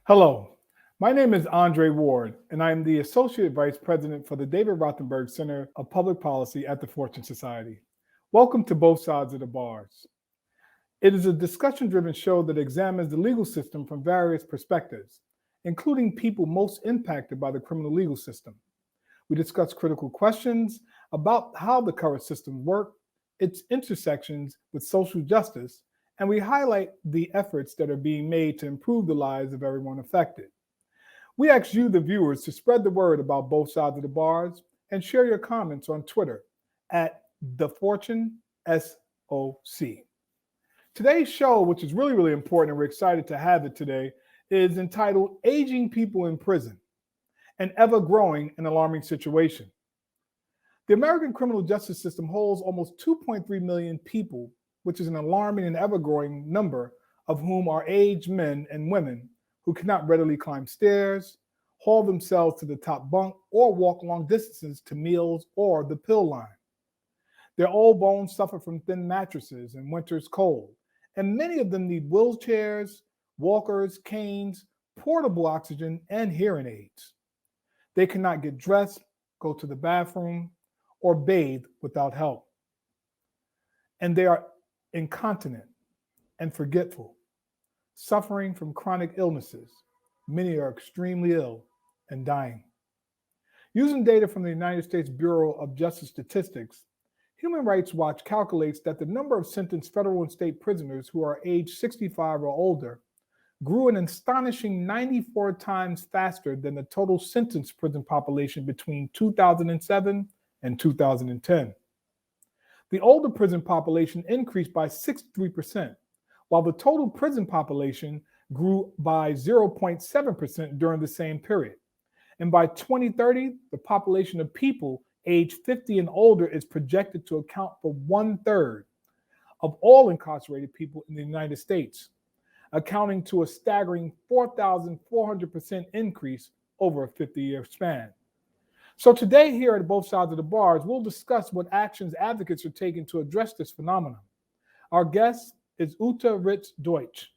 Hello, my name is Andre Ward, and I am the Associate Vice President for the David Rothenberg Center of Public Policy at the Fortune Society. Welcome to Both Sides of the Bars. It is a discussion-driven show that examines the legal system from various perspectives, including people most impacted by the criminal legal system. We discuss critical questions about how the current systems work, its intersections with social justice, and we highlight the efforts that are being made to improve the lives of everyone affected. We ask you, the viewers, to spread the word about Both Sides of the Bars and share your comments on Twitter at TheFortuneSOC. Today's show, which is really important, and we're excited to have it today, is entitled Aging People in Prison, an Ever-Growing and Alarming Situation. The American criminal justice system holds almost 2.3 million people, which is an alarming and ever-growing number, of whom are aged men and women who cannot readily climb stairs, haul themselves to the top bunk, or walk long distances to meals or the pill line. Their old bones suffer from thin mattresses and winter's cold, and many of them need wheelchairs, walkers, canes, portable oxygen, and hearing aids. They cannot get dressed, go to the bathroom, or bathe without help. And they are incontinent and forgetful, suffering from chronic illnesses. Many are extremely ill and dying. Using data from the United States Bureau of Justice Statistics, Human Rights Watch calculates that the number of sentenced federal and state prisoners who are age 65 or older grew an astonishing 94 times faster than the total sentenced prison population between 2007 and 2010. The older prison population increased by 63%, while the total prison population grew by 0.7% during the same period. And by 2030, the population of people aged 50 and older is projected to account for 1/3 of all incarcerated people in the United States, accounting to a staggering 4,400% increase over a 50-year span. So today here at Both Sides of the Bars, we'll discuss what actions advocates are taking to address this phenomenon. Our guest is Uta Ritz-Deutsch,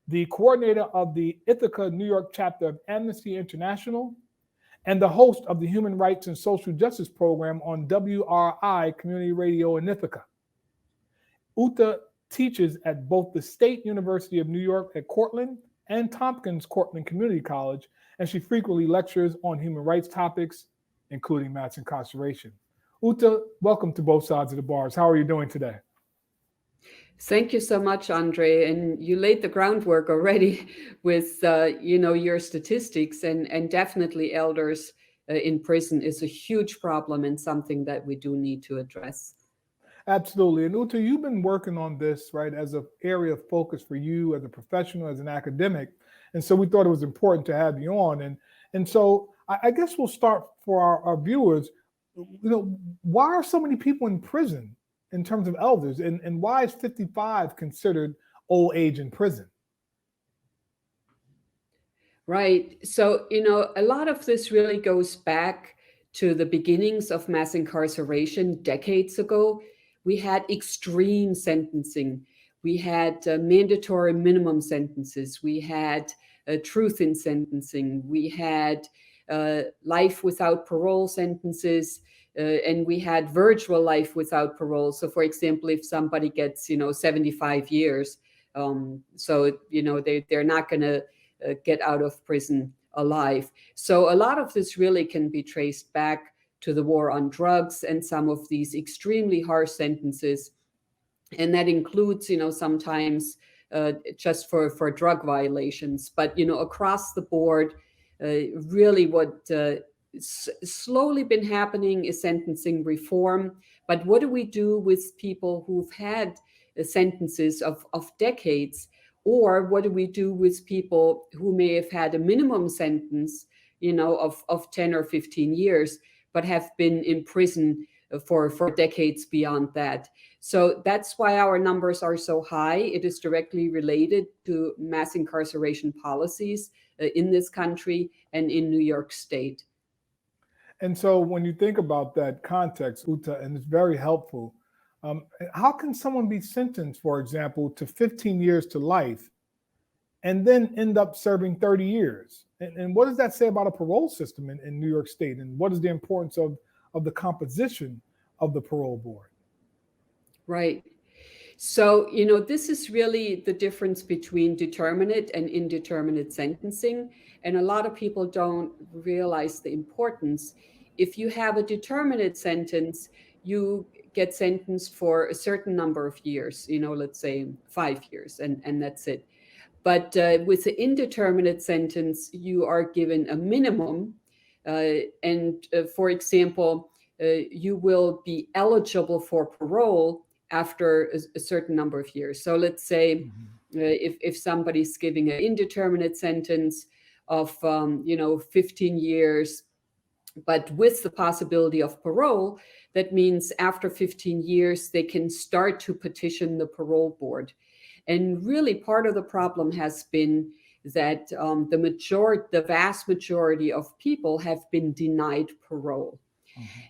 the coordinator of the Ithaca, New York chapter of Amnesty International, and the host of the Human Rights and Social Justice program on WRI Community Radio in Ithaca. Uta teaches at both the State University of New York at Cortland and Tompkins Cortland Community College, and she frequently lectures on human rights topics, including mass incarceration. Uta, welcome to Both Sides of the Bars. How are you doing today? Thank you so much, Andre. And you laid the groundwork already with, your statistics, and definitely elders in prison is a huge problem and something that we do need to address. Absolutely. And Uta, you've been working on this, right, as an area of focus for you as a professional, as an academic. And so we thought it was important to have you on. And so I guess we'll start for our viewers. Why are so many people in prison in terms of elders? And why is 55 considered old age in prison? Right. So, a lot of this really goes back to the beginnings of mass incarceration decades ago. We had extreme sentencing. We had mandatory minimum sentences. We had truth in sentencing. We had life without parole sentences, and we had virtual life without parole. So, for example, if somebody gets, 75 years, they're not going to get out of prison alive. So a lot of this really can be traced back to the war on drugs and some of these extremely harsh sentences. And that includes, sometimes just for drug violations. But, across the board, really what slowly been happening is sentencing reform. But what do we do with people who've had sentences of decades? Or what do we do with people who may have had a minimum sentence, of 10 or 15 years, but have been in prison for decades beyond that? So that's why our numbers are so high. It is directly related to mass incarceration policies in this country and in New York State. And so when you think about that context, Uta, and it's very helpful, how can someone be sentenced, for example, to 15 years to life and then end up serving 30 years. And what does that say about a parole system in New York State? And what is the importance of the composition of the parole board? Right. So, this is really the difference between determinate and indeterminate sentencing. And a lot of people don't realize the importance. If you have a determinate sentence, you get sentenced for a certain number of years, let's say 5 years, and that's it. But with the indeterminate sentence, you are given a minimum. And for example, you will be eligible for parole after a certain number of years. So let's say if somebody's giving an indeterminate sentence of 15 years, but with the possibility of parole, that means after 15 years, they can start to petition the parole board. And really part of the problem has been that the vast majority of people have been denied parole.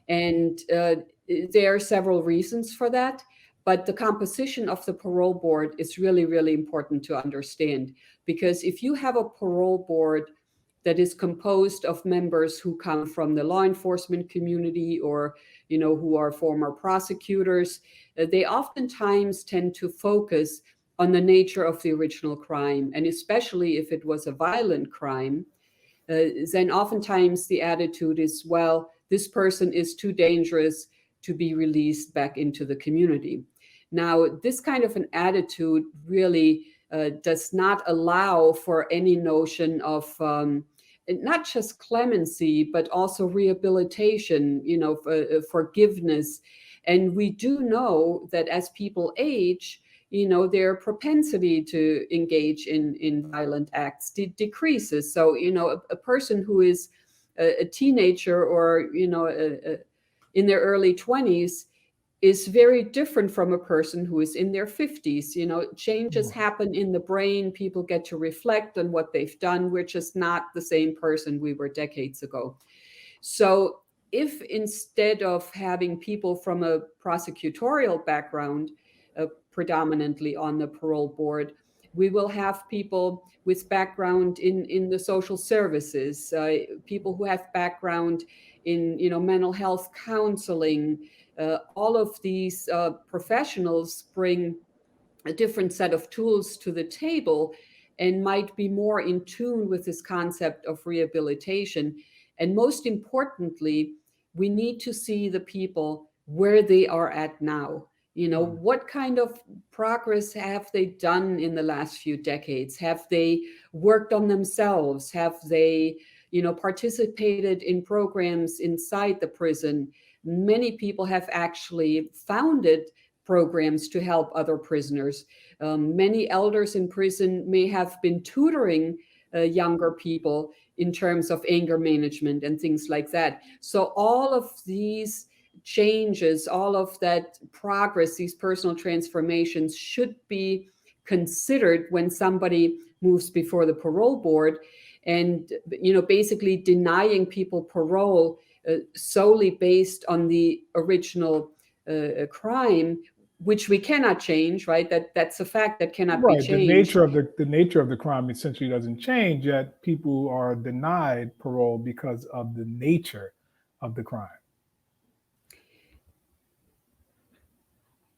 And there are several reasons for that. But the composition of the parole board is really, really important to understand. Because if you have a parole board that is composed of members who come from the law enforcement community or, who are former prosecutors, they oftentimes tend to focus on the nature of the original crime. And especially if it was a violent crime, then oftentimes the attitude is, well, this person is too dangerous to be released back into the community. Now, this kind of an attitude really does not allow for any notion of not just clemency, but also rehabilitation, forgiveness. And we do know that as people age, their propensity to engage in violent acts decreases. So, a person who is a teenager or, in their early 20s is very different from a person who is in their 50s. Changes happen in the brain. People get to reflect on what they've done. We're just not the same person we were decades ago. So if instead of having people from a prosecutorial background predominantly on the parole board, we will have people with background in the social services, people who have background in mental health counseling. All of these professionals bring a different set of tools to the table and might be more in tune with this concept of rehabilitation. And most importantly, we need to see the people where they are at now. What kind of progress have they done in the last few decades? Have they worked on themselves? Have they, participated in programs inside the prison? Many people have actually founded programs to help other prisoners. Many elders in prison may have been tutoring younger people in terms of anger management and things like that. So all of these changes, all of that progress, these personal transformations should be considered when somebody moves before the parole board. And, basically denying people parole solely based on the original crime, which we cannot change, right? That's a fact that cannot be changed. The nature of the crime essentially doesn't change, yet people are denied parole because of the nature of the crime.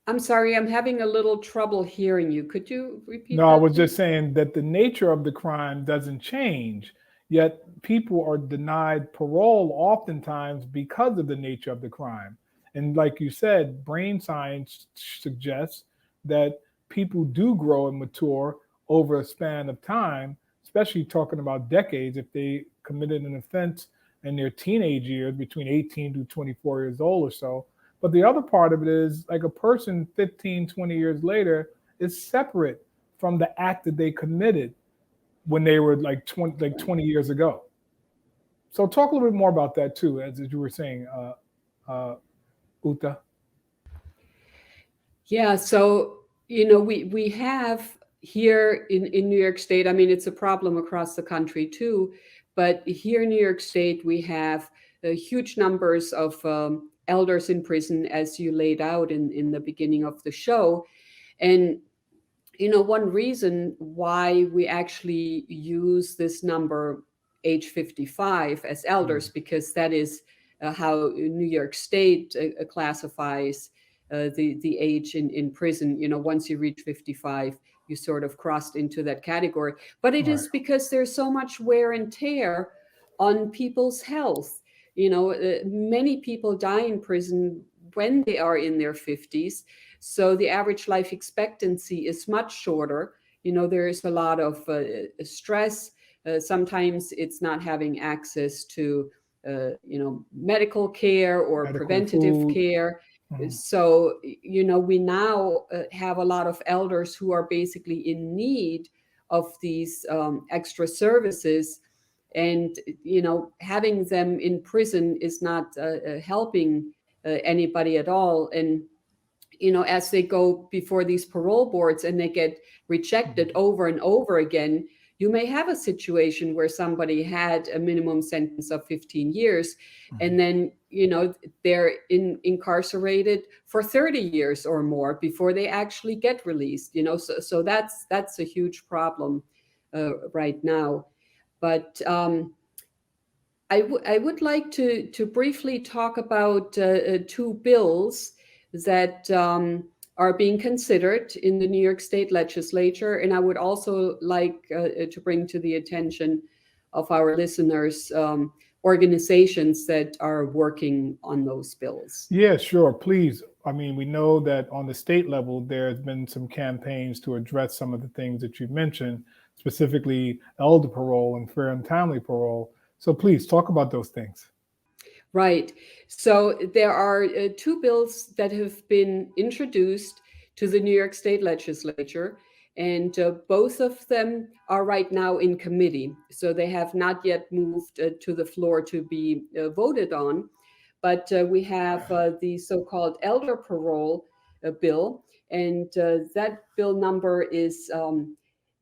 I'm sorry, I'm having a little trouble hearing you. Could you repeat that? No, I was just saying that the nature of the crime doesn't change, yet people are denied parole oftentimes because of the nature of the crime. And like you said, brain science suggests that people do grow and mature over a span of time, especially talking about decades, if they committed an offense in their teenage years, between 18 to 24 years old or so. But the other part of it is like a person 15, 20 years later is separate from the act that they committed when they were like 20 years ago. So talk a little bit more about that too, as you were saying, Uta. Yeah, so, we have here in New York State, I mean, it's a problem across the country too, but here in New York State, we have huge numbers of elders in prison, as you laid out in the beginning of the show. And one reason why we actually use this number age 55 as elders, because that is how New York State classifies the age in prison. Once you reach 55, you sort of crossed into that category. But it is because there's so much wear and tear on people's health. Many people die in prison when they are in their 50s. So the average life expectancy is much shorter. There is a lot of stress. Sometimes it's not having access to, medical care or preventative food. care. So, we now have a lot of elders who are basically in need of these extra services. And, having them in prison is not helping anybody at all. And as they go before these parole boards and they get rejected over and over again, you may have a situation where somebody had a minimum sentence of 15 years and then, they're incarcerated for 30 years or more before they actually get released, so that's a huge problem right now. But I would like to briefly talk about two bills that are being considered in the New York State legislature. And I would also like to bring to the attention of our listeners organizations that are working on those bills. Yeah, sure. Please. I mean, we know that on the state level, there has been some campaigns to address some of the things that you've mentioned, specifically elder parole and fair and timely parole. So please talk about those things. Right. So there are two bills that have been introduced to the New York State legislature, and both of them are right now in committee. So they have not yet moved to the floor to be voted on. But we have the so-called elder parole bill, and that bill number is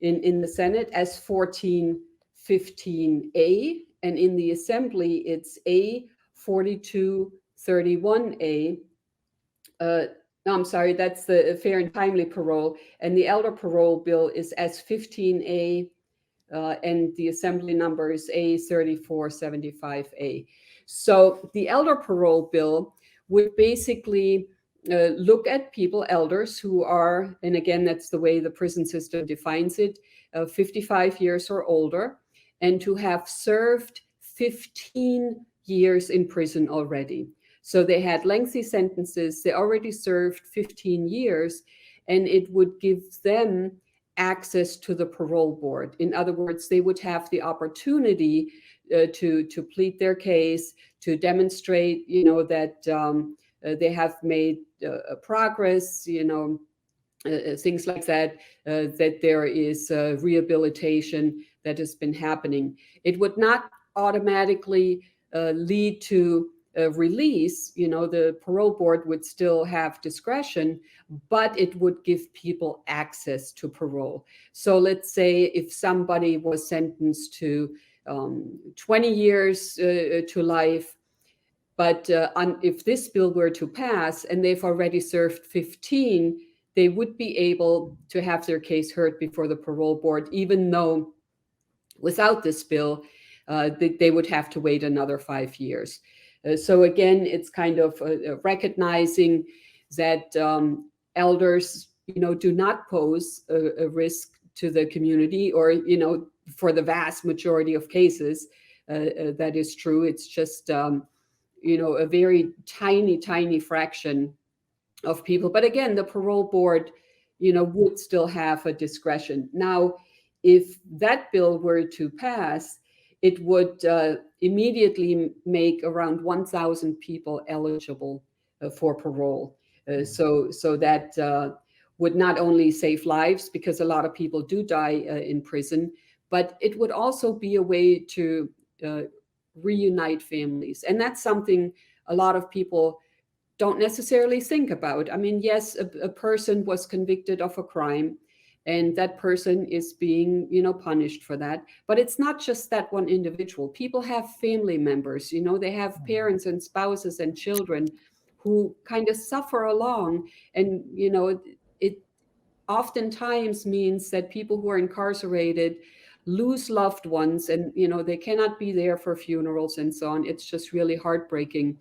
in the Senate as 1415A, and in the Assembly it's A 4231A. No, I'm sorry, that's the fair and timely parole. And the elder parole bill is S15A, and the assembly number is A3475A. So the elder parole bill would basically look at people, elders who are, and again, that's the way the prison system defines it, 55 years or older, and to have served 15 years in prison already. So they had lengthy sentences, they already served 15 years, and it would give them access to the parole board. In other words, they would have the opportunity to plead their case, to demonstrate, that they have made progress, things like that, that there is rehabilitation that has been happening. It would not automatically lead to release. The parole board would still have discretion, but it would give people access to parole. So let's say if somebody was sentenced to 20 years to life, but if this bill were to pass and they've already served 15, they would be able to have their case heard before the parole board, even though without this bill, they would have to wait another 5 years. So again, it's kind of recognizing that elders, do not pose a risk to the community, or, for the vast majority of cases, that is true. It's just, a very tiny fraction of people. But again, the parole board, would still have a discretion. Now, if that bill were to pass, it would immediately make around 1,000 people eligible for parole. So that would not only save lives, because a lot of people do die in prison, but it would also be a way to reunite families. And that's something a lot of people don't necessarily think about. I mean, yes, a person was convicted of a crime, and that person is being, punished for that. But it's not just that one individual. People have family members, they have parents and spouses and children who kind of suffer along. And, it oftentimes means that people who are incarcerated lose loved ones, and they cannot be there for funerals and so on. It's just really heartbreaking.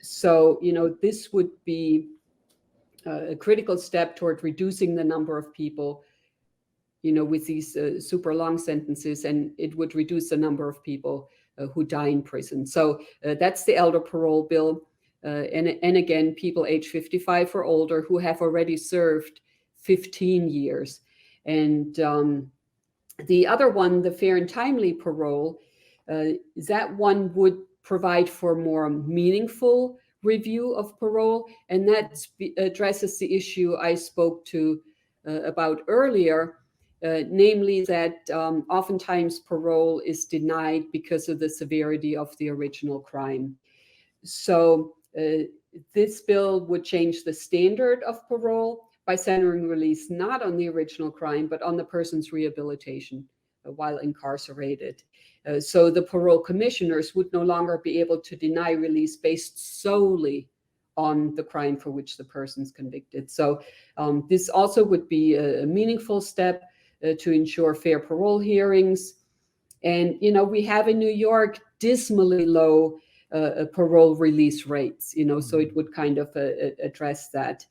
So this would be a critical step toward reducing the number of people with these super long sentences, and it would reduce the number of people who die in prison. So that's the elder parole bill. And again, people age 55 or older who have already served 15 years. And the other one, the fair and timely parole, that one would provide for more meaningful review of parole, and that addresses the issue I spoke to about earlier, namely that oftentimes parole is denied because of the severity of the original crime. So this bill would change the standard of parole by centering release not on the original crime, but on the person's rehabilitation while incarcerated. So the parole commissioners would no longer be able to deny release based solely on the crime for which the person's convicted. So this also would be a meaningful step to ensure fair parole hearings. And, we have in New York dismally low parole release rates, so it would kind of address that.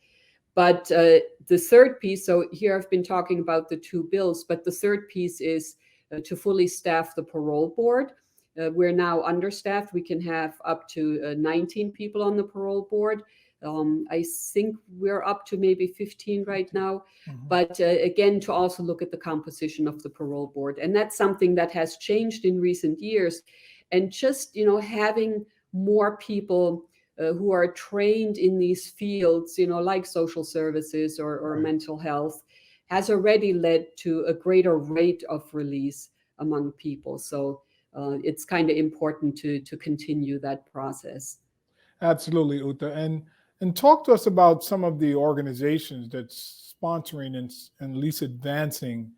But the third piece, so here I've been talking about the two bills, but the third piece is to fully staff the parole board. We're now understaffed. We can have up to 19 people on the parole board. I think we're up to maybe 15 right now. Mm-hmm. But again, to also look at the composition of the parole board. And that's something that has changed in recent years. And just, having more people who are trained in these fields, like social services or right. mental health, has already led to a greater rate of release among people. So it's kind of important to continue that process. Absolutely, Uta. And talk to us about some of the organizations that's sponsoring and at least advancing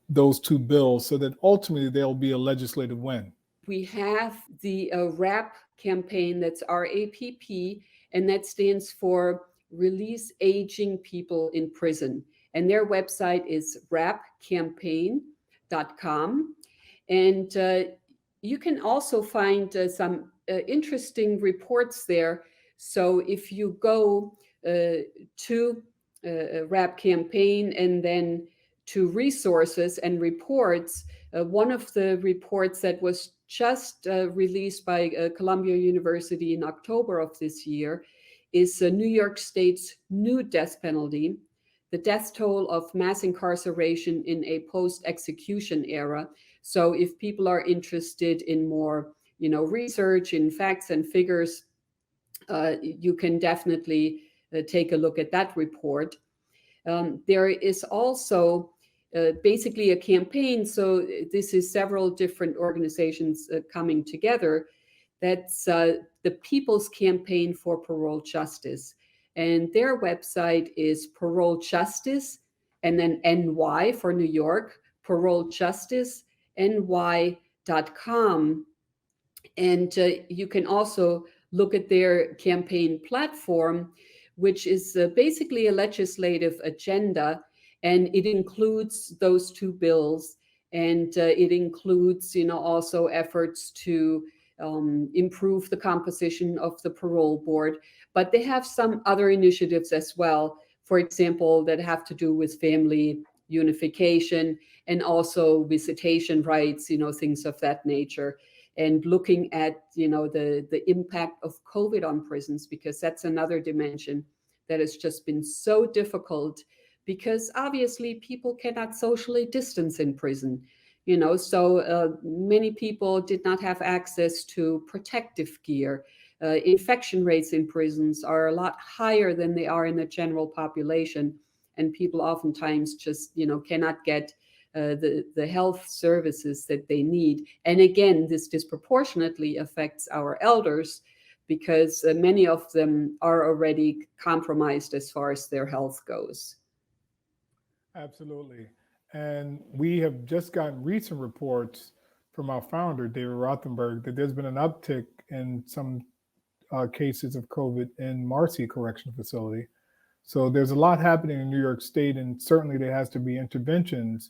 those two bills so that ultimately there'll be a legislative win. We have the RAP campaign, that's RAPP, and that stands for Release Aging People in Prison. And their website is rapcampaign.com. And you can also find some interesting reports there. So if you go to RAP campaign and then to resources and reports, one of the reports that was just released by Columbia University in October of this year is New York State's new death penalty, the death toll of mass incarceration in a post-execution era. So if people are interested in more, research in facts and figures, you can definitely take a look at that report. There is also basically a campaign. So this is several different organizations coming together. That's the People's Campaign for Parole Justice. And their website is Parole Justice, and then NY for New York, parolejustice.ny.com. And you can also look at their campaign platform, which is basically a legislative agenda, and it includes those two bills, and it includes, also efforts to improve the composition of the parole board. But they have some other initiatives as well, for example, that have to do with family unification and also visitation rights, things of that nature. And looking at, the impact of COVID on prisons, because that's another dimension that has just been so difficult, because obviously people cannot socially distance in prison, so many people did not have access to protective gear. Infection rates in prisons are a lot higher than they are in the general population, and people oftentimes just, cannot get the health services that they need. And again, this disproportionately affects our elders, because many of them are already compromised as far as their health goes. Absolutely. And we have just gotten recent reports from our founder, David Rothenberg, that there's been an uptick in some cases of COVID in Marcy Correctional Facility. So there's a lot happening in New York State, and certainly there has to be interventions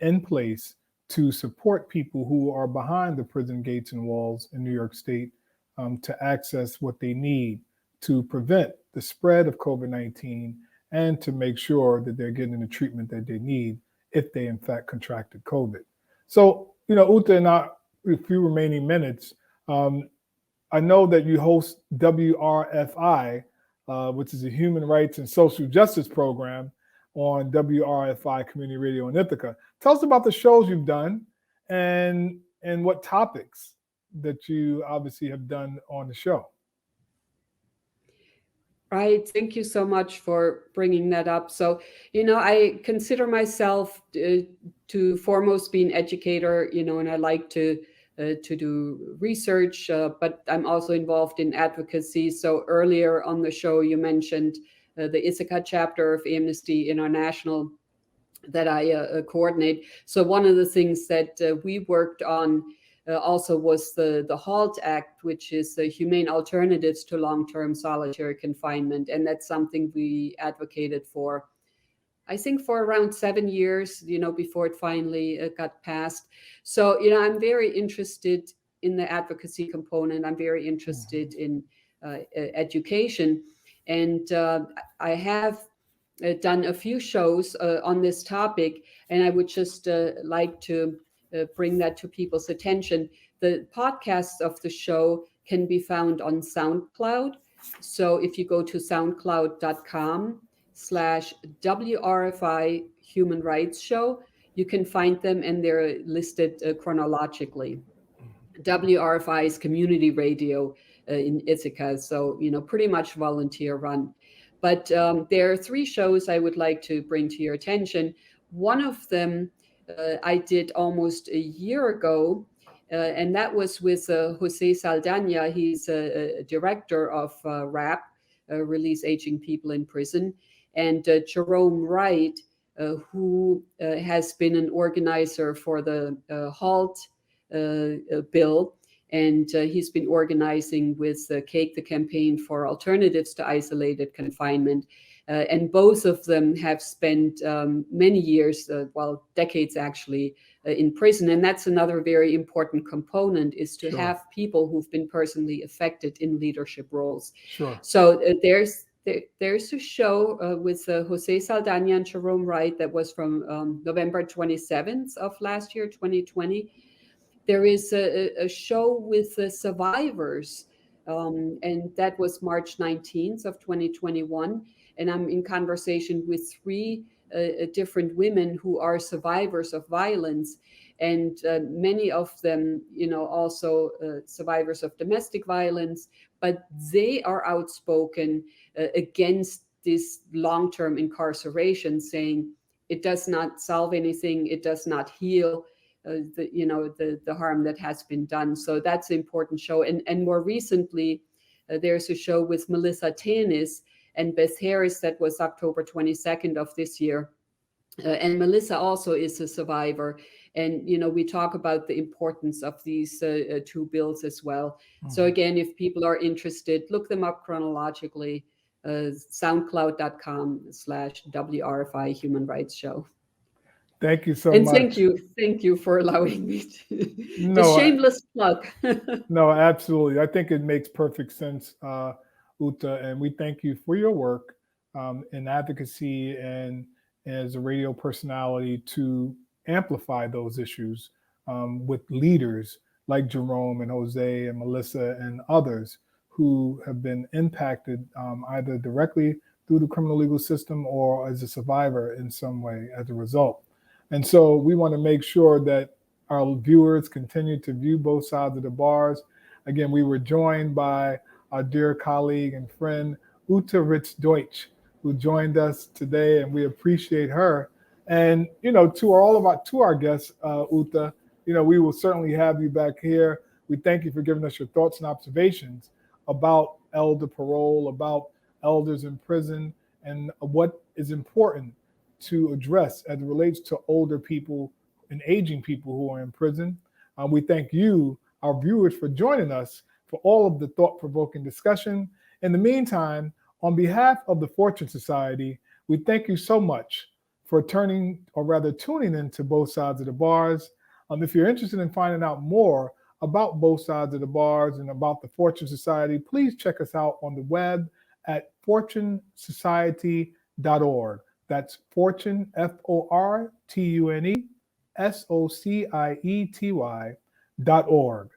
in place to support people who are behind the prison gates and walls in New York State to access what they need to prevent the spread of COVID-19 and to make sure that they're getting the treatment that they need if they in fact contracted COVID. So, Uta, in our few remaining minutes, I know that you host WRFI, which is a human rights and social justice program on WRFI Community Radio in Ithaca. Tell us about the shows you've done and what topics that you obviously have done on the show. Right. Thank you so much for bringing that up. So, I consider myself to foremost be an educator, and I like to do research, but I'm also involved in advocacy. So earlier on the show, you mentioned the Ithaca chapter of Amnesty International that I coordinate. So one of the things that we worked on also was the HALT Act, which is the Humane Alternatives to Long-Term Solitary Confinement. And that's something we advocated for, I think, for around 7 years, before it finally got passed. So, I'm very interested in the advocacy component. I'm very interested in education. And I have done a few shows on this topic, and I would just like to bring that to people's attention. The podcasts of the show can be found on SoundCloud. So if you go to soundcloud.com/WRFI Human Rights Show, you can find them, and they're listed chronologically. WRFI is community radio in Ithaca, so pretty much volunteer run. But there are 3 shows I would like to bring to your attention. One of them I did almost a year ago, and that was with Jose Saldaña. He's a director of RAP, Release Aging People in Prison, and Jerome Wright, who has been an organizer for the HALT bill. And he's been organizing with CAKE, the Campaign for Alternatives to Isolated Confinement. And both of them have spent many years, decades actually, in prison. And that's another very important component, is to have people who've been personally affected in leadership roles. Sure. So there's a show with Jose Saldaña and Jerome Wright that was from November 27th of last year, 2020. There is a show with the survivors, and that was March 19th of 2021. And I'm in conversation with 3 different women who are survivors of violence. And many of them, also survivors of domestic violence, but they are outspoken against this long-term incarceration, saying it does not solve anything, it does not heal the harm that has been done. So that's an important show. And more recently, there's a show with Melissa Tanis and Beth Harris that was October 22nd of this year. And Melissa also is a survivor. And, we talk about the importance of these 2 bills as well. Mm-hmm. So again, if people are interested, look them up chronologically, soundcloud.com/WRFI Human Rights Show. Thank you so much. And thank you for allowing me to the shameless plug. No, absolutely. I think it makes perfect sense, Uta, and we thank you for your work in advocacy and as a radio personality to amplify those issues with leaders like Jerome and Jose and Melissa and others who have been impacted either directly through the criminal legal system or as a survivor in some way as a result. And so we want to make sure that our viewers continue to view both sides of the bars. Again, we were joined by our dear colleague and friend, Uta Ritz-Deutsch, who joined us today, and we appreciate her. And, to our guests, Uta, we will certainly have you back here. We thank you for giving us your thoughts and observations about elder parole, about elders in prison, and what is important to address as it relates to older people and aging people who are in prison. We thank you, our viewers, for joining us for all of the thought-provoking discussion. In the meantime, On behalf of the Fortune Society, we thank you so much for tuning into Both Sides of the Bars. If you're interested in finding out more about Both Sides of the Bars and about the Fortune Society, please check us out on the web at fortunesociety.org. That's Fortune, FORTUNESOCIETY.org.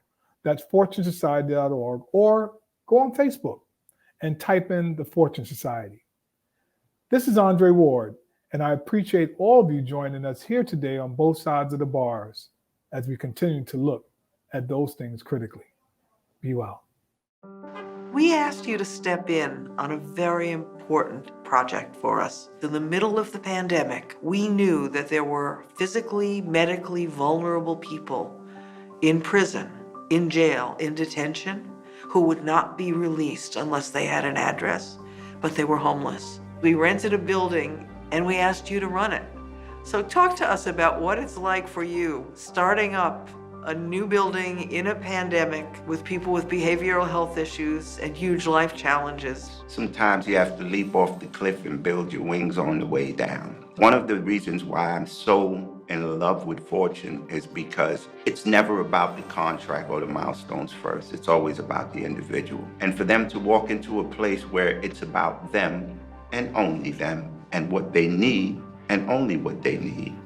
That's fortunesociety.org, or go on Facebook and type in the Fortune Society. This is Andre Ward, and I appreciate all of you joining us here today on Both Sides of the Bars as we continue to look at those things critically. Be well. We asked you to step in on a very important project for us. In the middle of the pandemic, we knew that there were physically, medically vulnerable people in prison, in jail, in detention, who would not be released unless they had an address, but they were homeless. We rented a building and we asked you to run it. So talk to us about what it's like for you starting up a new building in a pandemic with people with behavioral health issues and huge life challenges. Sometimes you have to leap off the cliff and build your wings on the way down. One of the reasons why I'm so in love with Fortune is because it's never about the contract or the milestones first. It's always about the individual. And for them to walk into a place where it's about them and only them and what they need and only what they need.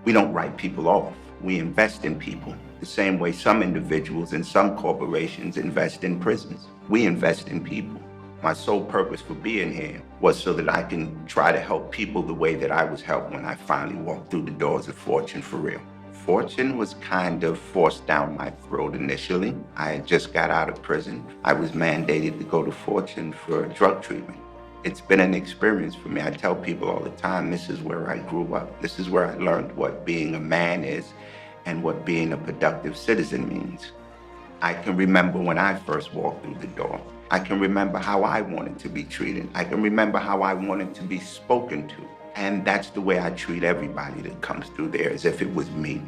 We don't write people off. We invest in people. The same way some individuals and some corporations invest in prisons. We invest in people. My sole purpose for being here was so that I can try to help people the way that I was helped when I finally walked through the doors of Fortune for real. Fortune was kind of forced down my throat initially. I had just got out of prison. I was mandated to go to Fortune for drug treatment. It's been an experience for me. I tell people all the time, this is where I grew up. This is where I learned what being a man is and what being a productive citizen means. I can remember when I first walked through the door. I can remember how I wanted to be treated. I can remember how I wanted to be spoken to. And that's the way I treat everybody that comes through there, as if it was me.